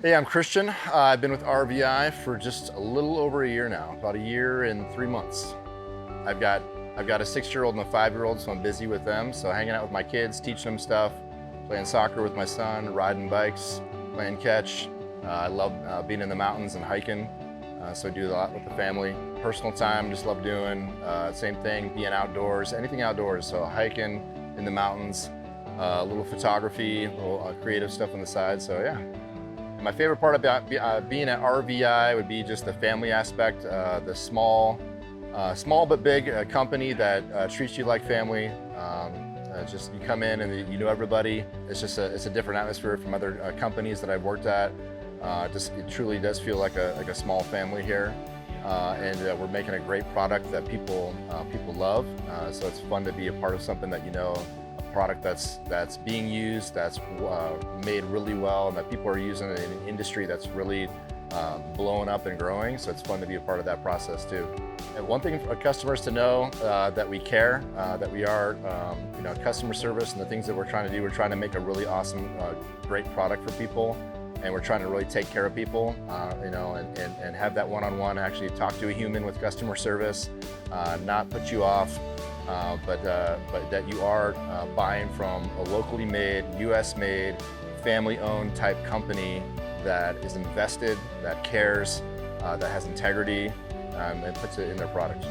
Hey, I'm Christian. I've been with RVi for just a little over a year now, about a year and 3 months. I've got a 6-year-old and a 5-year-old, so I'm busy with them. So hanging out with my kids, teaching them stuff, playing soccer with my son, riding bikes, playing catch. I love being in the mountains and hiking, so I do a lot with the family. Personal time, just love doing. Same thing, being outdoors, anything outdoors. So hiking in the mountains, a little photography, a little creative stuff on the side. So yeah. My favorite part about being at RVi would be just the family aspect, the small but big company that treats you like family. Just you come in and you know everybody. It's a different atmosphere from other companies that I've worked at. It truly does feel like a small family here, and we're making a great product that people love. So it's fun to be a part of something that product that's being used, that's made really well, and that people are using in an industry that's really blowing up and growing. So it's fun to be a part of that process too. And one thing for customers to know, that we care, that we are, customer service and the things that we're trying to do. We're trying to make a really awesome, great product for people, and we're trying to really take care of people, and have that one-on-one, actually talk to a human with customer service, not put you off. But that you are buying from a locally made, US-made, family-owned type company that is invested, that cares, that has integrity, and puts it in their product.